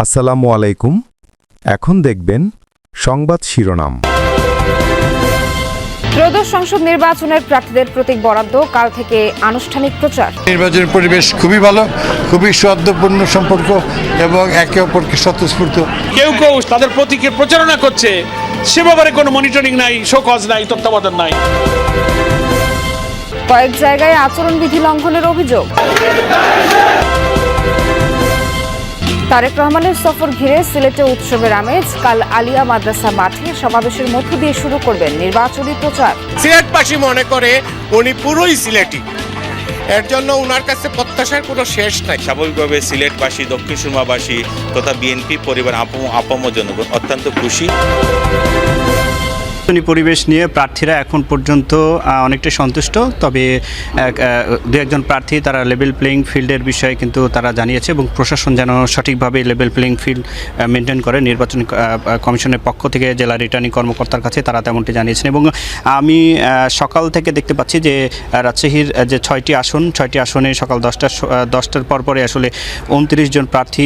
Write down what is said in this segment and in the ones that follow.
আসসালামু আলাইকুম। এখন দেখবেন সংবাদ শিরোনাম। ত্রয়োদশ সংসদ নির্বাচনের প্রার্থীদের প্রতীক বরাদ্দ, কাল থেকে আনুষ্ঠানিক প্রচার। নির্বাচনের পরিবেশ খুবই ভালো, খুবই সৌহার্দ্যপূর্ণ সম্পর্ক এবং একে অপরকে স্বতঃস্ফূর্ত। কেউ কেউ তাদের প্রতীকের প্রচারণা করছে, সে ব্যাপারে কোনো মনিটরিং নাই, শোকজ নাই, তত্ত্বাবধান নাই। কয়েক জায়গায় আচরণবিধি লঙ্ঘনের অভিযোগ। তারেক রহমানের সফর ঘিরে সিলেটে উৎসবের আমেজ। কাল আলিয়া মাদ্রাসা মাঠে সমাবেশের মধ্য দিয়ে শুরু করবেন নির্বাচনী প্রচার। সিলেটবাসী মনে করে উনি পুরোই সিলেটি, এর জন্য উনার কাছে প্রত্যাশার কোনো শেষ নাই। স্বাভাবিকভাবে সিলেটবাসী, দক্ষিণ সুরমাবাসী তথা বিএনপি পরিবার আপম জনগণ অত্যন্ত খুশি। পরিবেশ নিয়ে প্রার্থীরা এখন পর্যন্ত অনেকটা সন্তুষ্ট, তবে দু একজন প্রার্থী তারা লেভেল প্লেইং ফিল্ডের বিষয়ে কিন্তু তারা জানিয়েছে এবং প্রশাসন যেন সঠিকভাবে লেভেল প্লেইং ফিল্ড মেনটেন করে নির্বাচন কমিশনের পক্ষ থেকে জেলা রিটার্নিং কর্মকর্তার কাছে তারা তেমনটি জানিয়েছেন। এবং আমি সকাল থেকে দেখতে পাচ্ছি যে রাজশাহীর যে 6টি আসনে সকাল 10টার পরে আসলে 29 জন প্রার্থী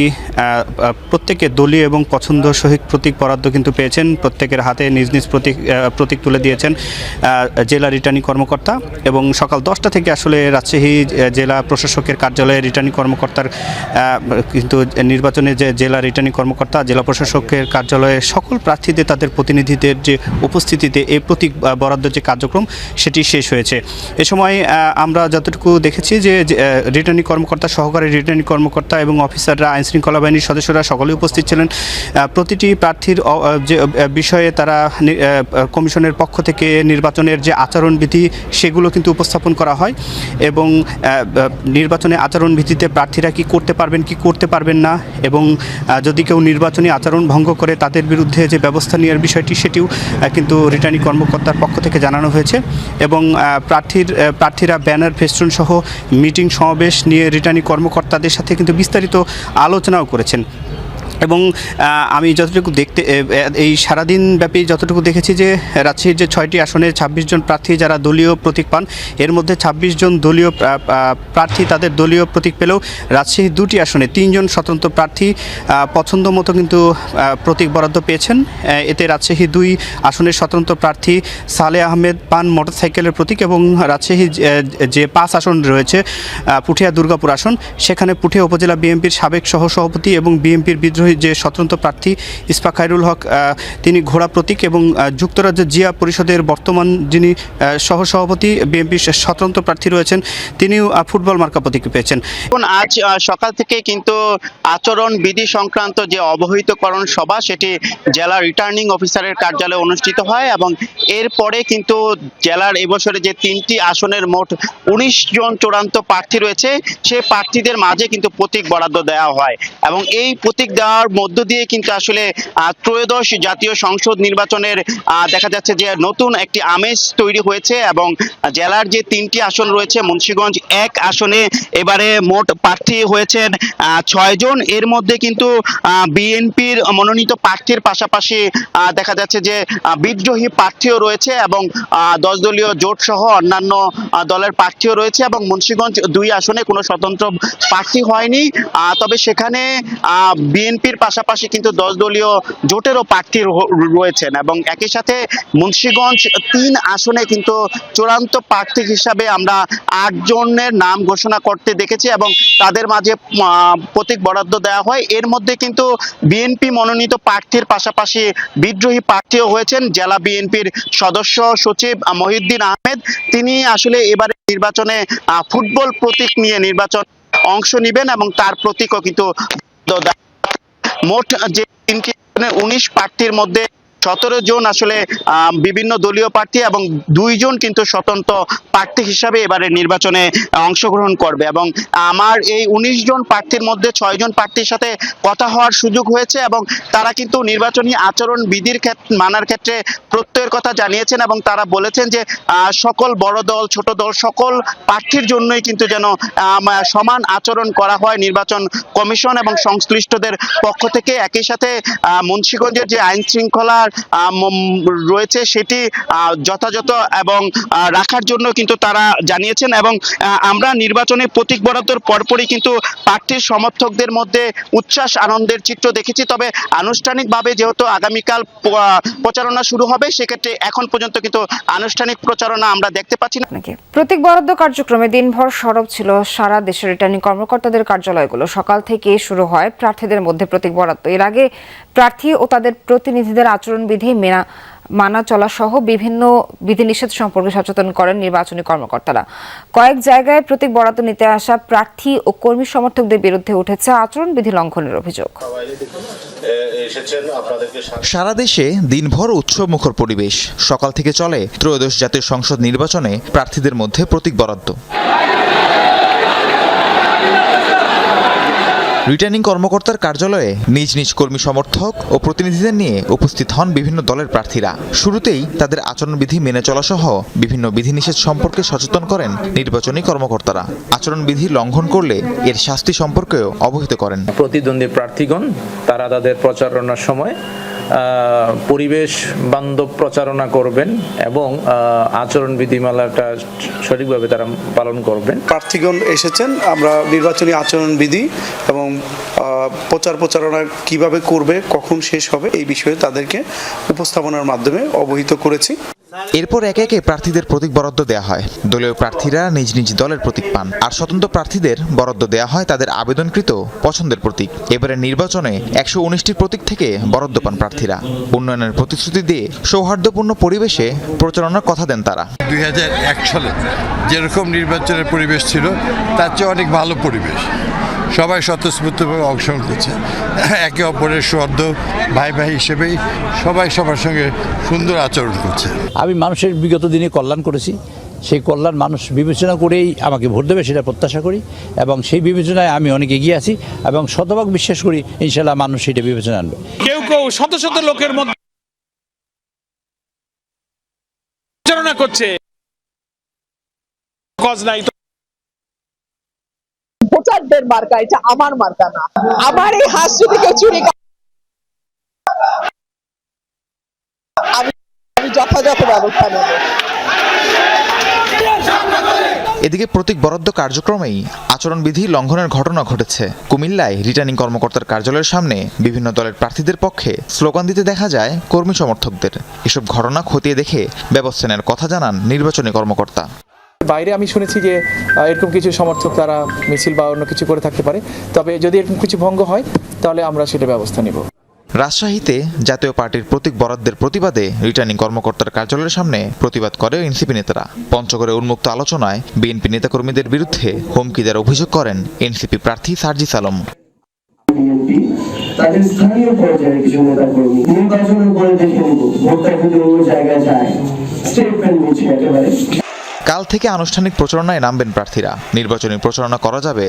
প্রত্যেকে দলীয় এবং পছন্দসই প্রতীক বরাদ্দ কিন্তু পেয়েছেন। প্রত্যেকের হাতে নিজ নিজ প্রতীক তুলে দিয়েছেন জেলা রিটার্নিং কর্মকর্তা। এবং সকাল 10টা থেকে আসলে রাজশাহী জেলা প্রশাসকের কার্যালয়ে রিটার্নিং কর্মকর্তার কিন্তু নির্বাচনে যে জেলা রিটার্নিং কর্মকর্তা, জেলা প্রশাসকের কার্যালয়ে সকল প্রার্থীদের তাদের প্রতিনিধিদের যে উপস্থিতিতে এই প্রতীক বরাদ্দ যে কার্যক্রম সেটি শেষ হয়েছে। এ সময় আমরা যতটুকু দেখেছি যে রিটার্নিং কর্মকর্তা, সহকারী রিটার্নিং কর্মকর্তা এবং অফিসাররা, আইনশৃঙ্খলা বাহিনীর সদস্যরা সকলেই উপস্থিত ছিলেন। প্রতিটি প্রার্থীর যে বিষয়ে তারা কমিশনের পক্ষ থেকে নির্বাচনের যে আচরণবিধি সেগুলো কিন্তু উপস্থাপন করা হয় এবং নির্বাচনে আচরণবিধিতে প্রার্থীরা কি করতে পারবেন কি করতে পারবেন না, এবং যদি কেউ নির্বাচনী আচরণ ভঙ্গ করে তাদের বিরুদ্ধে যে ব্যবস্থা নেওয়ার বিষয়টি সেটিও কিন্তু রিটার্নিং কর্মকর্তার পক্ষ থেকে জানানো হয়েছে। এবং প্রার্থীরা ব্যানার, ফেস্টুন সহ মিটিং সমাবেশ নিয়ে রিটার্নিং কর্মকর্তাদের সাথে কিন্তু বিস্তারিত আলোচনাও করেছেন। এবং আমি যতটুকু এই সারাদিন ব্যাপী যতটুকু দেখেছি যে রাজশাহীর যে 6টি আসনে 26 জন প্রার্থী যারা দলীয় প্রতীক পান, এর মধ্যে 26 জন দলীয় প্রার্থী তাদের দলীয় প্রতীক পেলেও রাজশাহীর 2টি আসনে 3 জন স্বতন্ত্র প্রার্থী পছন্দ মতো কিন্তু প্রতীক বরাদ্দ পেয়েছেন। এতে রাজশাহী 2 আসনের স্বতন্ত্র প্রার্থী সালে আহমেদ পান মোটরসাইকেলের প্রতীক, এবং রাজশাহী যে 5 আসন রয়েছে পুঠিয়া দুর্গাপুর আসন, সেখানে পুঠিয়া উপজেলা বিএনপির সাবেক সহসভাপতি এবং বিএনপির বিদ্রোহী যে স্বতন্ত্র প্রার্থী ইসফা খায়রুল হক তিনি ঘোড়া প্রতীক, এবং যুক্তরাজ্য জিয়া পরিষদের বর্তমান যিনি সহসভাপতি বিএনপির স্বতন্ত্র প্রার্থী রয়েছেন তিনিও ফুটবল মার্কা প্রতীক পেয়েছেন। আজ সকাল থেকে কিন্তু আচরণ বিধি সংক্রান্ত যে অবহিতকরণ সভা সেটি জেলা রিটার্নিং অফিসারের কার্যালয়ে অনুষ্ঠিত হয় এবং এরপরে কিন্তু জেলার এবছরে যে 3টি আসনের মোট 19 জন চূড়ান্ত প্রার্থী রয়েছে সেই প্রার্থীদের মাঝে কিন্তু প্রতীক বরাদ্দ দেওয়া হয় এবং এই প্রতীক দেওয়ার মধ্য দিয়ে কিন্তু আসলে ত্রয়োদশ জাতীয় সংসদ নির্বাচনের দেখা যাচ্ছে যে নতুন একটি আমেজ তৈরি হয়েছে। এবং জেলার যে 3টি আসন রয়েছে, মুন্সিগঞ্জ 1 আসনে এবারে মোট প্রার্থী হয়েছেন 6 জন। এর মধ্যে কিন্তু বিএনপির মনোনীত প্রার্থীর পাশাপাশি দেখা যাচ্ছে যে বিদ্রোহী প্রার্থীও রয়েছে এবং 10 দলীয় জোট সহ অন্যান্য দলের প্রার্থীও রয়েছে। এবং মুন্সিগঞ্জ 2 আসনে কোনো স্বতন্ত্র প্রার্থী হয়নি, তবে সেখানে বিএনপির পাশাপাশি কিন্তু 10 দলীয় জোটেরও প্রার্থী রয়েছেন। এবং একই সাথে মুন্সিগঞ্জ 3 আসনে কিন্তু চূড়ান্ত প্রার্থী হিসাবে আমরা 8 জনের নাম ঘোষণা করতে দেখেছি এবং তাদের মাঝে প্রতীক বরাদ্দ দেওয়া হয়। এর মধ্যে কিন্তু বিএনপি মনোনীত প্রার্থীর পাশাপাশি বিদ্রোহী প্রার্থীও হয়েছেন জেলা বিএনপির সদস্য সচিব মহিউদ্দিন আহমেদ। তিনি আসলে এবারে নির্বাচনে ফুটবল প্রতীক নিয়ে নির্বাচন অংশ নেবেন এবং তার প্রতীকও কিন্তু মোট যে 19 প্রার্থীর মধ্যে 17 জন আসলে বিভিন্ন দলীয় প্রার্থী এবং 2 জন কিন্তু স্বতন্ত্র প্রার্থী হিসাবে এবারে নির্বাচনে অংশগ্রহণ করবে। এবং আমার এই 19 জন প্রার্থীর মধ্যে 6 জন প্রার্থীর সাথে কথা হওয়ার সুযোগ হয়েছে এবং তারা কিন্তু নির্বাচনী আচরণ বিধির মানার ক্ষেত্রে প্রত্যয়ের কথা জানিয়েছেন এবং তারা বলেছেন যে সকল বড় দল ছোট দল সকল প্রার্থীর জন্যই কিন্তু যেন সমান আচরণ করা হয় নির্বাচন কমিশন এবং সংশ্লিষ্টদের পক্ষ থেকে। একই সাথে মুন্সিগঞ্জের যে আইন শৃঙ্খলার রয়েছে সেটি যথাযথ এবং রাখার জন্য কিন্তু তারা জানিয়েছেন। এবং আমরা নির্বাচনে প্রতীক বরাদ্দর পরপরই কিন্তু প্রার্থীর সমর্থকদের মধ্যে উচ্ছ্বাস আনন্দের চিত্র দেখেছি। তবে আনুষ্ঠানিকভাবে যেহেতু আগামীকাল প্রচারণা শুরু হবে, সেক্ষেত্রে এখন পর্যন্ত কিন্তু আনুষ্ঠানিক প্রচারণা আমরা দেখতে পাচ্ছি না। প্রতীক বরাদ্দ কার্যক্রমে দিনভর সরব ছিল সারা দেশের রিটার্নিং কর্মকর্তাদের কার্যালয়গুলো। সকাল থেকে শুরু হয় প্রার্থীদের মধ্যে প্রতীক বরাদ্দ। এর আগে প্রার্থী ও তাদের প্রতিনিধিদের আচরণবিধি মানা চলা সহ বিভিন্ন বিধিনিষেধ সম্পর্কে সচেতন করেন নির্বাচনী কর্মকর্তারা। কয়েক জায়গায় প্রতীক বরাদ্দ নিতে আসা প্রার্থী ও কর্মী সমর্থকদের বিরুদ্ধে উঠেছে আচরণবিধি লঙ্ঘনের অভিযোগ। সারা দেশে দিনভর উৎসবমুখর পরিবেশ। সকাল থেকে চলে ত্রয়োদশ জাতীয় সংসদ নির্বাচনে প্রার্থীদের মধ্যে প্রতীক বরাদ্দ। রিটার্নিং কর্মকর্তার কার্যালয়ে নিজ নিজ কর্মী সমর্থক ও প্রতিনিধিদের নিয়ে উপস্থিত হন বিভিন্ন দলের প্রার্থীরা। শুরুতেই তাদের আচরণবিধি মেনে চলা সহ বিভিন্ন বিধিনিষেধ সম্পর্কে সচেতন করেন নির্বাচনী কর্মকর্তারা। আচরণবিধি লঙ্ঘন করলে এর শাস্তি সম্পর্কেও অবহিত করেন। প্রতিদ্বন্দ্বী প্রার্থীগণ তারা তাদের প্রচারণার সময় পরিবেশ বান্ধব প্রচারণা করবেন এবং আচরণ বিধিমালাটা সঠিকভাবে তারা পালন করবেন। প্রার্থীগণ এসেছেন, আমরা নির্বাচনী আচরণ বিধি এবং প্রচারণা কিভাবে করবে, কখন শেষ হবে এই বিষয়ে তাদেরকে উপস্থাপনার মাধ্যমে অবহিত করেছি। এরপর একে একে প্রার্থীদের প্রতীক বরাদ্দ দেওয়া হয়। দলীয় প্রার্থীরা নিজ নিজ দলের প্রতীক পান, আর স্বতন্ত্র প্রার্থীদের বরাদ্দ দেওয়া হয় তাদের আবেদনকৃত পছন্দের প্রতীক। এবারে নির্বাচনে 119টি প্রতীক থেকে বরাদ্দ পান প্রার্থীরা। উন্নয়নের প্রতিশ্রুতি দিয়ে সৌহার্দ্যপূর্ণ পরিবেশে প্রচারণার কথা দেন তারা। 2001 সালে যেরকম নির্বাচনের পরিবেশ ছিল তার চেয়ে অনেক ভালো পরিবেশ। সবাই স্বতঃস্ফূর্তভাবে অংশগ্রহণ করছে, একে অপরের সদ্য ভাই ভাই হিসেবেই সবাই সবার সঙ্গে সুন্দর আচরণ করছে। আমি মানুষের বিগত দিনে কল্যাণ করেছি, সেই কল্যাণ মানুষ বিবেচনা করেই আমাকে ভোট দেবে সেটা প্রত্যাশা করি, এবং সেই বিবেচনায় আমি অনেক এগিয়ে আছি এবং শতভাগ বিশ্বাস করি ইনশাল্লাহ মানুষ সেটা বিবেচনা আনবে। কেউ কেউ শত শত লোকের মধ্যে প্রচারণা করছে, কজ নাই। ভোটারদের মার্কা, এটা আমার মার্কা না। আমার এই হাত যদি কেউ চুরি, আমি যথাযথ ব্যবস্থা নেব। এদিকে প্রতীক বরাদ্দ কার্যক্রমেই আচরণবিধি লঙ্ঘনের ঘটনা ঘটেছে। কুমিল্লায় রিটার্নিং কর্মকর্তার কার্যালয়ের সামনে বিভিন্ন দলের প্রার্থীদের পক্ষে স্লোগান দিতে দেখা যায় কর্মী সমর্থকদের। এসব ঘটনা খতিয়ে দেখে ব্যবস্থা নেওয়ার কথা জানান নির্বাচনী কর্মকর্তা। বাইরে আমি শুনেছি যে এরকম কিছু সমর্থক তারা মিছিল বা অন্য কিছু করে থাকতে পারে, তবে যদি এরকম কিছু ভঙ্গ হয় তাহলে আমরা সেটা ব্যবস্থা নিব। রাজশাহীতে জাতীয় পার্টির প্রতীক বরাদ্দের প্রতিবাদে রিটার্নিং কর্মকর্তার কার্যালয়ের সামনে প্রতিবাদ করে এনসিপি নেতারা। পঞ্চগড়ে উন্মুক্ত আলোচনায় বিএনপি নেতাকর্মীদের বিরুদ্ধে হুমকি দেওয়ার অভিযোগ করেন এনসিপি প্রার্থী সার্জিস আলম। তাদের স্থানীয় পর্যায়ে কিছু নেতাকর্মী নির্বাচনের পরে দেখে নিব ভোটটা যদি অন্য জায়গায় যায়, স্টেটমেন্ট দিচ্ছে একেবারে। কাল থেকে আনুষ্ঠানিক প্রচারণায় নামবেন প্রার্থীরা। নির্বাচনী প্রচারণা করা যাবে